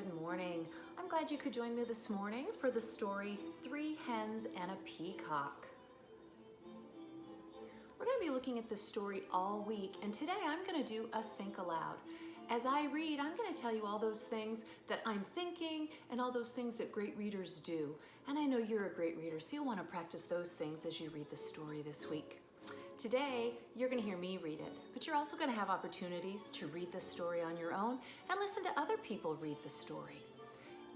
Good morning. I'm glad you could join me this morning for the story, Three Hens and a Peacock. We're going to be looking at this story all week, and today I'm going to do a think aloud. As I read, I'm going to tell you all those things that I'm thinking and all those things that great readers do. And I know you're a great reader, so you'll want to practice those things as you read the story this week. Today, you're going to hear me read it, but you're also going to have opportunities to read the story on your own and listen to other people read the story.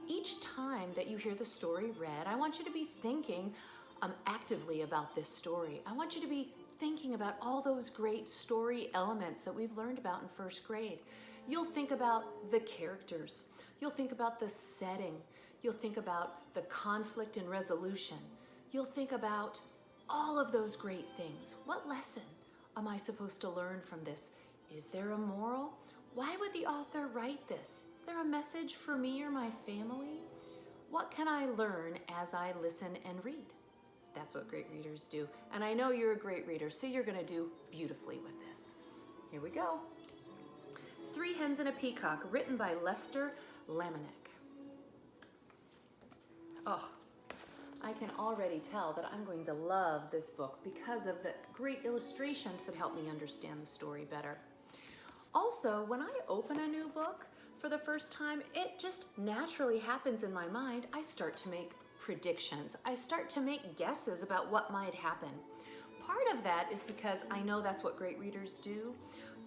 Each time that you hear the story read, I want you to be thinking actively about this story. I want you to be thinking about all those great story elements that we've learned about in first grade. You'll think about the characters. You'll think about the setting. You'll think about the conflict and resolution. You'll think about all of those great things. What lesson am I supposed to learn from this? Is there a moral? Why would the author write this? Is there a message for me or my family? What can I learn as I listen and read? That's what great readers do. And I know you're a great reader, so you're going to do beautifully with this. Here we go. Three Hens and a Peacock, written by Lester Lamanek. Oh, I can already tell that I'm going to love this book because of the great illustrations that help me understand the story better. Also, when I open a new book for the first time, it just naturally happens in my mind. I start to make predictions. I start to make guesses about what might happen. Part of that is because I know that's what great readers do.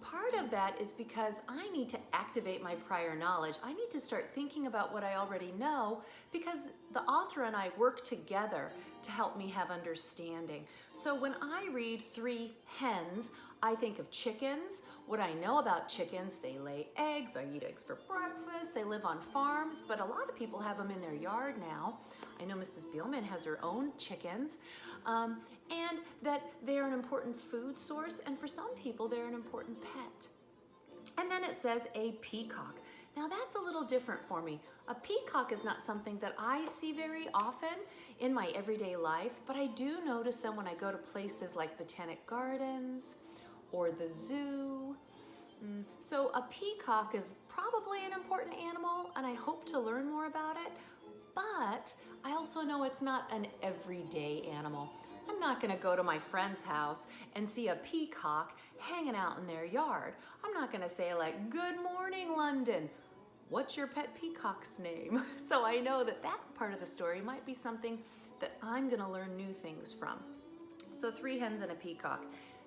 Part of that is because I need to activate my prior knowledge. I need to start thinking about what I already know because the author and I work together to help me have understanding. So when I read Three Hens, I think of chickens. What I know about chickens, they lay eggs, I eat eggs for breakfast, they live on farms, but a lot of people have them in their yard now. I know Mrs. Beelman has her own chickens, and that they're an important food source, and for some people, they're an important pet. And then it says a peacock. Now that's a little different for me. A peacock is not something that I see very often in my everyday life, but I do notice them when I go to places like Botanic Gardens or the zoo. So a peacock is probably an important animal, and I hope to learn more about it, but I also know it's not an everyday animal. I'm not gonna go to my friend's house and see a peacock hanging out in their yard. I'm not gonna say like, "Good morning, London. What's your pet peacock's name?" So I know that that part of the story might be something that I'm gonna learn new things from. So Three Hens and a Peacock.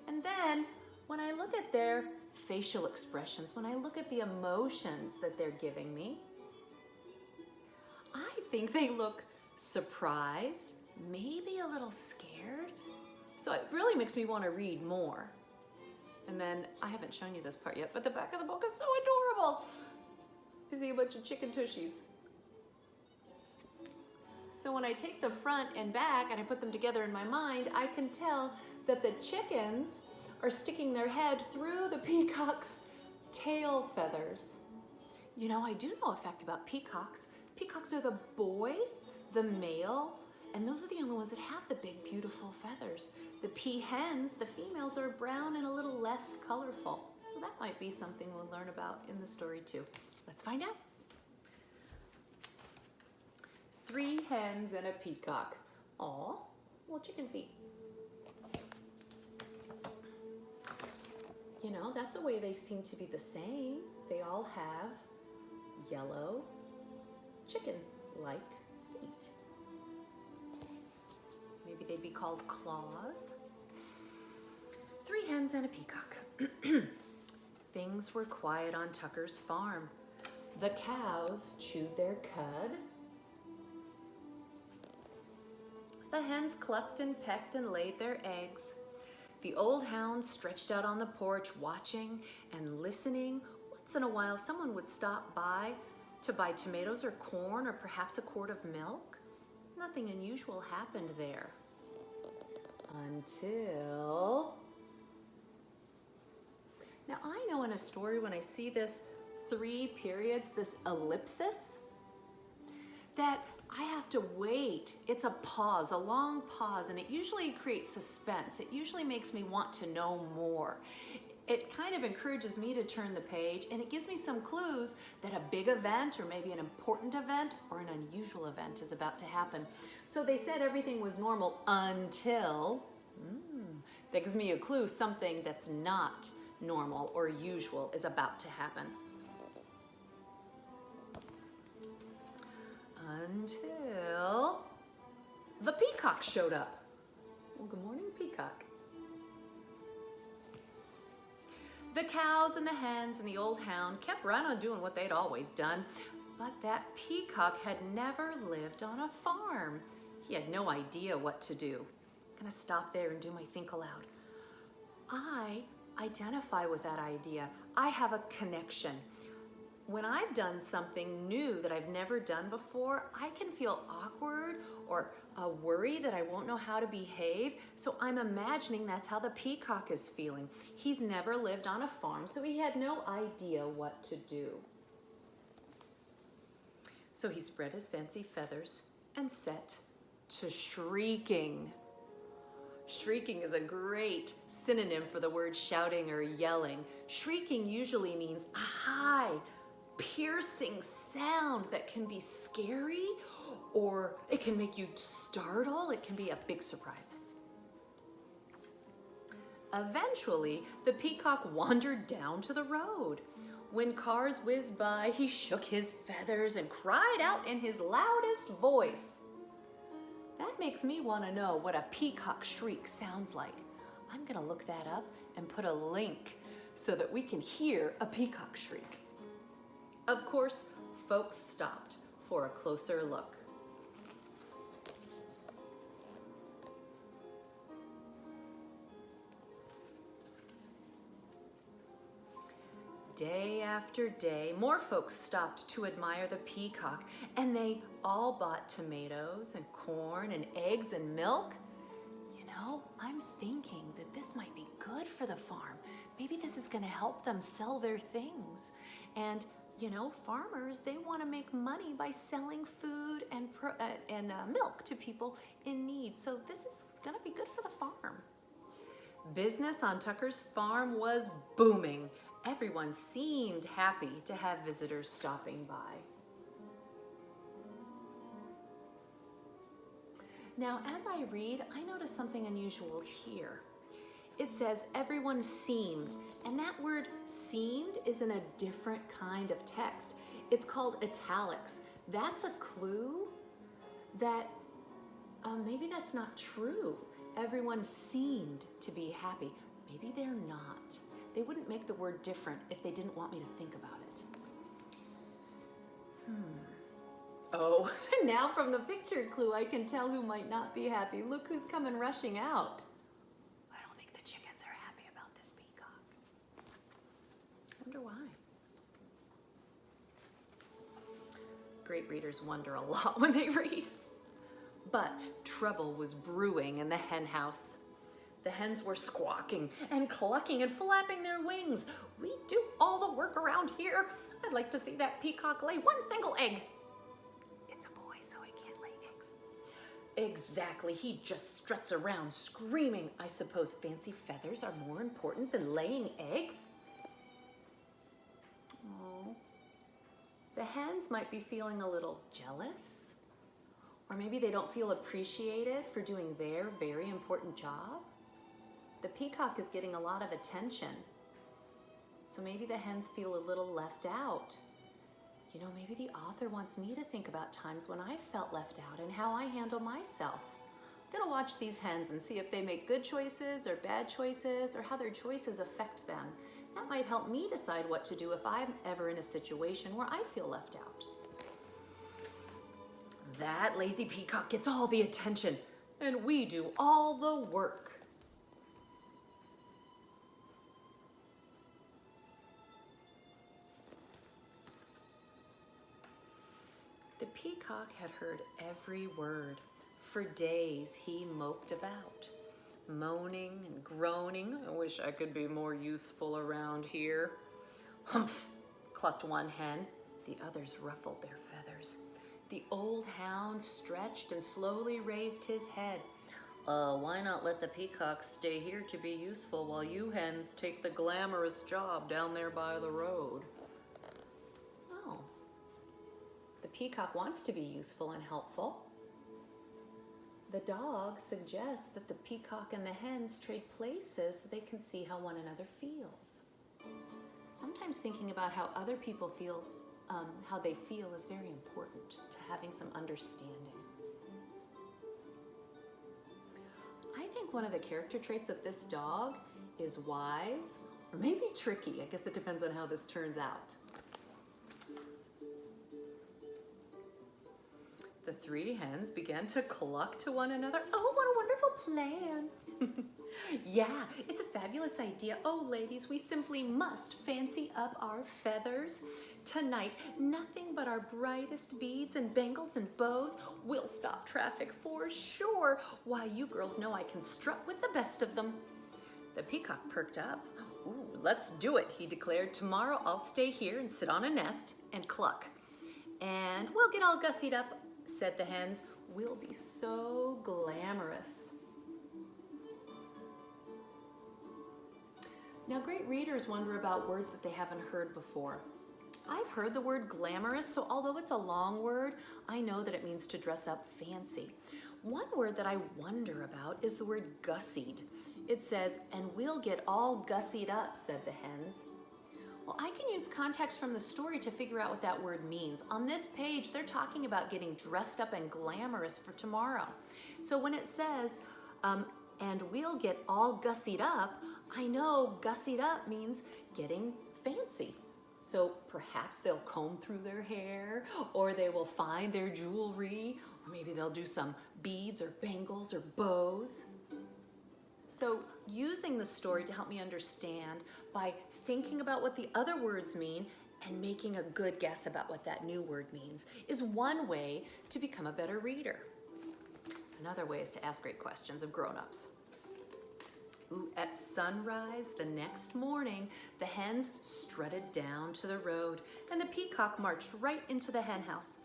And then when I look at their facial expressions, when I look at the emotions that they're giving me, I think they look surprised, maybe a little scared. So it really makes me want to read more. And then, I haven't shown you this part yet, but the back of the book is so adorable. You see a bunch of chicken tushies. So when I take the front and back and I put them together in my mind, I can tell that the chickens are sticking their head through the peacock's tail feathers. You know, I do know a fact about peacocks. Peacocks are the boy, the male, and those are the only ones that have the big, beautiful feathers. The peahens, the females, are brown and a little less colorful. So that might be something we'll learn about in the story too. Let's find out. Three Hens and a Peacock. Aw, little chicken feet. You know, that's a way they seem to be the same. They all have yellow chicken-like feet. Maybe they'd be called claws. Three Hens and a Peacock. Things were quiet on Tucker's farm. The cows chewed their cud. The hens clucked and pecked and laid their eggs. The old hound stretched out on the porch, watching and listening. Once in a while, someone would stop by to buy tomatoes or corn or perhaps a quart of milk. Nothing unusual happened there until... Now I know in a story when I see this three periods, this ellipsis, that I have to wait. It's a pause, a long pause, and it usually creates suspense. It usually makes me want to know more. it kind of encourages me to turn the page, and it gives me some clues that a big event or maybe an important event or an unusual event is about to happen. So they said everything was normal until, that gives me a clue something that's not normal or usual is about to happen. Until the peacock showed up. Well, good morning, Peacock. The cows and the hens and the old hound kept right on doing what they'd always done, but that peacock had never lived on a farm. He had no idea what to do. I'm gonna stop there and do my think aloud. I identify with that idea. I have a connection. When I've done something new that I've never done before, I can feel awkward or a worry that I won't know how to behave. So I'm imagining that's how the peacock is feeling. He's never lived on a farm, so he had no idea what to do. So he spread his fancy feathers and set to shrieking. Shrieking is a great synonym for the word shouting or yelling. Shrieking usually means a high, piercing sound that can be scary, or it can make you startle. It can be a big surprise. Eventually, the peacock wandered down to the road. When cars whizzed by, he shook his feathers and cried out in his loudest voice. That makes me want to know what a peacock shriek sounds like. I'm going to look that up and put a link so that we can hear a peacock shriek. Of course, folks stopped for a closer look. Day after day, more folks stopped to admire the peacock, and they all bought tomatoes and corn and eggs and milk. You know, I'm thinking that this might be good for the farm. Maybe this is going to help them sell their things. And, you know, farmers, they want to make money by selling food and milk to people in need. So this is going to be good for the farm. Business on Tucker's farm was booming. Everyone seemed happy to have visitors stopping by. Now, as I read, I notice something unusual here. It says everyone seemed, and that word seemed is in a different kind of text. It's called italics. That's a clue that maybe that's not true. Everyone seemed to be happy. Maybe they're not. They wouldn't make the word different if they didn't want me to think about it. Oh, now from the picture clue, I can tell who might not be happy. Look who's coming rushing out. I don't think the chickens are happy about this peacock. I wonder why. Great readers wonder a lot when they read. But trouble was brewing in the hen house. The hens were squawking and clucking and flapping their wings. We do all the work around here. I'd like to see that peacock lay one single egg. It's a boy, so he can't lay eggs. Exactly, he just struts around screaming. I suppose fancy feathers are more important than laying eggs? Oh, the hens might be feeling a little jealous. Or maybe they don't feel appreciated for doing their very important job. The peacock is getting a lot of attention. So maybe the hens feel a little left out. You know, maybe the author wants me to think about times when I felt left out and how I handle myself. I'm gonna watch these hens and see if they make good choices or bad choices or how their choices affect them. That might help me decide what to do if I'm ever in a situation where I feel left out. That lazy peacock gets all the attention and we do all the work. The peacock had heard every word. For days he moped about, moaning and groaning. I wish I could be more useful around here. Humph, clucked one hen. The others ruffled their feathers. The old hound stretched and slowly raised his head. Why not let the peacocks stay here to be useful while you hens take the glamorous job down there by the road? Oh, the peacock wants to be useful and helpful. The dog suggests that the peacock and the hens trade places so they can see how one another feels. Sometimes thinking about how other people feel, how they feel is very important to having some understanding. I think one of the character traits of this dog is wise, or maybe tricky. I guess it depends on how this turns out. The three hens began to cluck to one another. Oh, what a wonderful plan. Yeah, it's a fabulous idea. Oh, ladies, we simply must fancy up our feathers. Tonight, nothing but our brightest beads and bangles and bows will stop traffic for sure. Why, you girls know I can strut with the best of them. The peacock perked up. Ooh, let's do it, he declared. Tomorrow I'll stay here and sit on a nest and cluck. And we'll get all gussied up, said the hens. We'll be so glamorous. Now, great readers wonder about words that they haven't heard before. I've heard the word glamorous, so although it's a long word, I know that it means to dress up fancy. One word that I wonder about is the word gussied. It says, and we'll get all gussied up, said the hens. Well, I can use context from the story to figure out what that word means. On this page, they're talking about getting dressed up and glamorous for tomorrow. So when it says, and we'll get all gussied up, I know gussied up means getting fancy. So perhaps they'll comb through their hair, or they will find their jewelry, or maybe they'll do some beads or bangles or bows. So using the story to help me understand by thinking about what the other words mean and making a good guess about what that new word means is one way to become a better reader. Another way is to ask great questions of grown-ups. At sunrise the next morning, the hens strutted down to the road, and the peacock marched right into the hen house.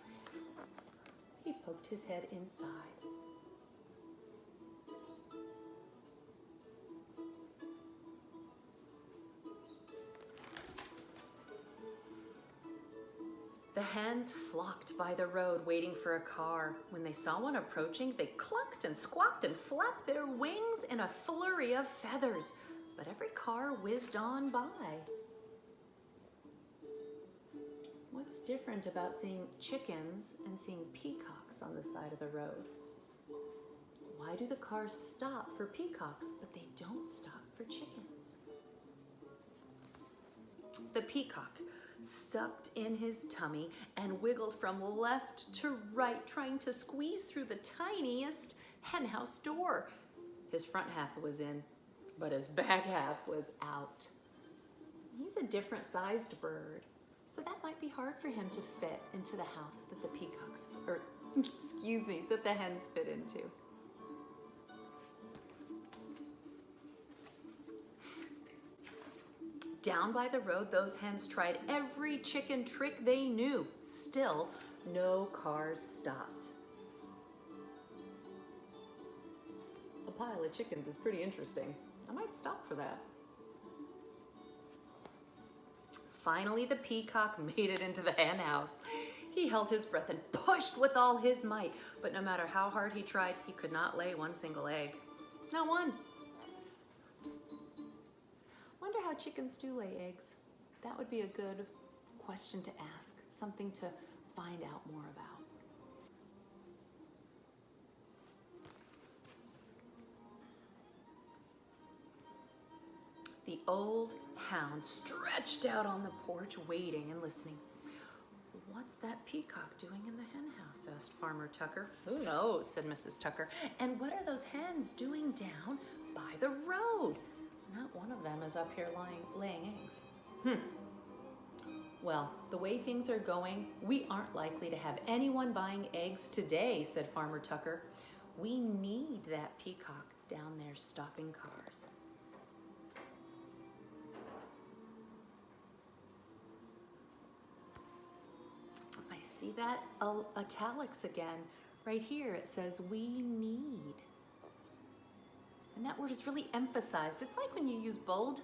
He poked his head inside. The hens flocked by the road waiting for a car. When they saw one approaching, they clucked and squawked and flapped their wings in a flurry of feathers. But every car whizzed on by. What's different about seeing chickens and seeing peacocks on the side of the road? Why do the cars stop for peacocks, but they don't stop for chickens? The peacock sucked in his tummy and wiggled from left to right, trying to squeeze through the tiniest henhouse door. His front half was in, but his back half was out. He's a different sized bird, so that might be hard for him to fit into the house that the peacocks, that the hens fit into. Down by the road, those hens tried every chicken trick they knew. Still, no cars stopped. A pile of chickens is pretty interesting. I might stop for that. Finally, the peacock made it into the hen house. He held his breath and pushed with all his might, but no matter how hard he tried, he could not lay one single egg. Not one. Wonder how chickens do lay eggs. That would be a good question to ask, something to find out more about. The old hound stretched out on the porch, waiting and listening. What's that peacock doing in the hen house? Asked Farmer Tucker. Who knows, said Mrs. Tucker. And what are those hens doing down by the road? Not one of them is up here laying eggs. Well, the way things are going, we aren't likely to have anyone buying eggs today, said Farmer Tucker. We need that peacock down there stopping cars. I see that italics again. Right here it says we need. And that word is really emphasized. It's like when you use bold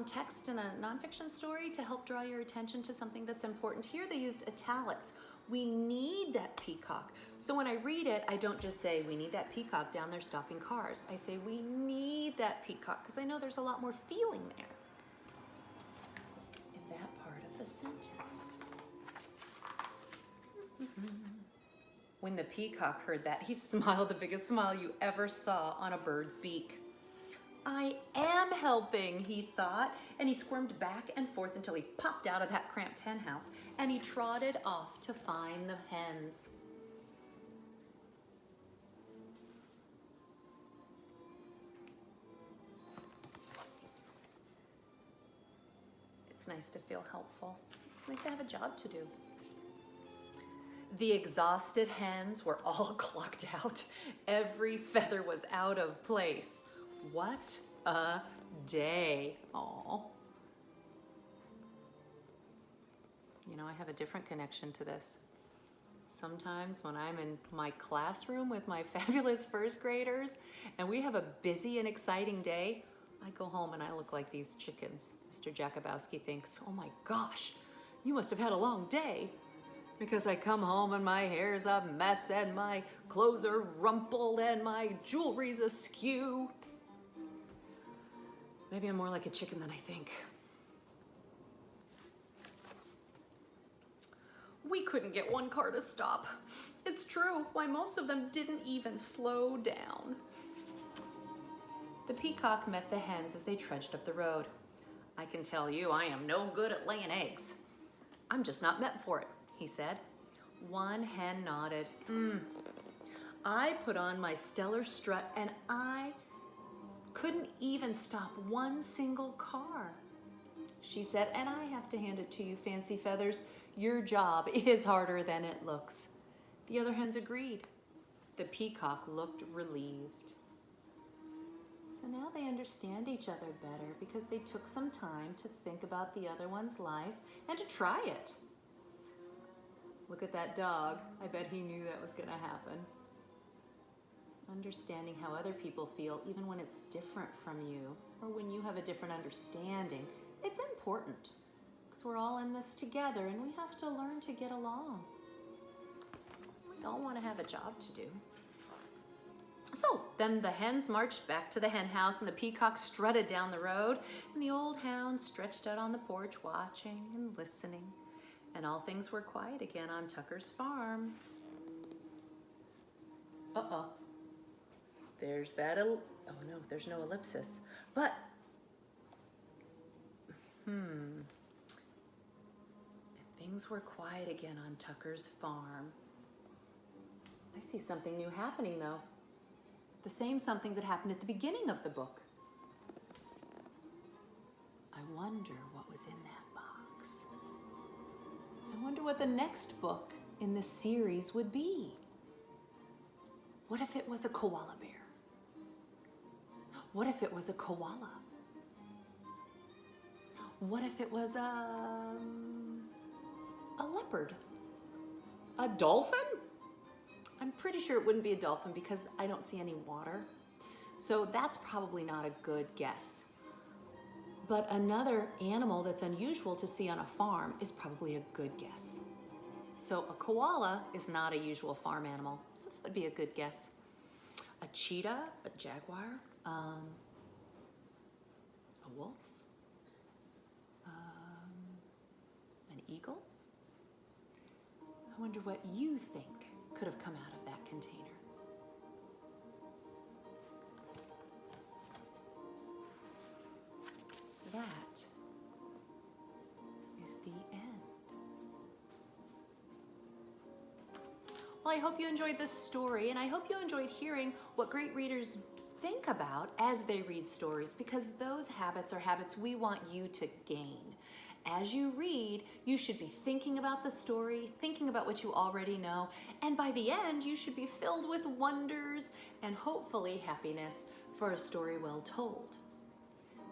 text in a nonfiction story to help draw your attention to something that's important. Here they used italics. We need that peacock. So when I read it, I don't just say, we need that peacock down there stopping cars. I say, we need that peacock, because I know there's a lot more feeling there in that part of the sentence. When the peacock heard that, he smiled the biggest smile you ever saw on a bird's beak. I am helping, he thought, and he squirmed back and forth until he popped out of that cramped hen house, and he trotted off to find the hens. It's nice to feel helpful. It's nice to have a job to do. The exhausted hens were all clucked out. Every feather was out of place. What a day. Aw. You know, I have a different connection to this. Sometimes when I'm in my classroom with my fabulous first graders and we have a busy and exciting day, I go home and I look like these chickens. Mr. Jakuboski thinks, oh my gosh, you must have had a long day. Because I come home and my hair's a mess and my clothes are rumpled and my jewelry's askew. Maybe I'm more like a chicken than I think. We couldn't get one car to stop. It's true. Why, most of them didn't even slow down. The peacock met the hens as they trudged up the road. I can tell you I am no good at laying eggs. I'm just not meant for it, he said. One hen nodded. I put on my stellar strut and I couldn't even stop one single car. She said, and I have to hand it to you, Fancy Feathers. Your job is harder than it looks. The other hens agreed. The peacock looked relieved. So now they understand each other better because they took some time to think about the other one's life and to try it. Look at that dog. I bet he knew that was going to happen. Understanding how other people feel, even when it's different from you, or when you have a different understanding, it's important. Because we're all in this together and we have to learn to get along. We all want to have a job to do. So then the hens marched back to the hen house and the peacock strutted down the road and the old hound stretched out on the porch watching and listening. And all things were quiet again on Tucker's farm. Uh-oh. There's that, oh no, there's no ellipsis. But, things were quiet again on Tucker's farm. I see something new happening though. The same something that happened at the beginning of the book. I wonder what was in that box. I wonder what the next book in the series would be. What if it was a koala bear? What if it was a koala? What if it was a leopard? A dolphin? I'm pretty sure it wouldn't be a dolphin because I don't see any water. So that's probably not a good guess. But another animal that's unusual to see on a farm is probably a good guess. So a koala is not a usual farm animal, so that would be a good guess. A cheetah, a jaguar, a wolf, an eagle. I wonder what you think could have come out of that container. That is the end. Well, I hope you enjoyed this story, and I hope you enjoyed hearing what great readers think about as they read stories, because those habits are habits we want you to gain. As you read, you should be thinking about the story, thinking about what you already know, and by the end, you should be filled with wonders and hopefully happiness for a story well told.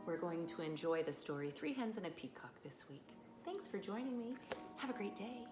We're going to enjoy the story 3 Hens and a Peacock this week. Thanks for joining me. Have a great day.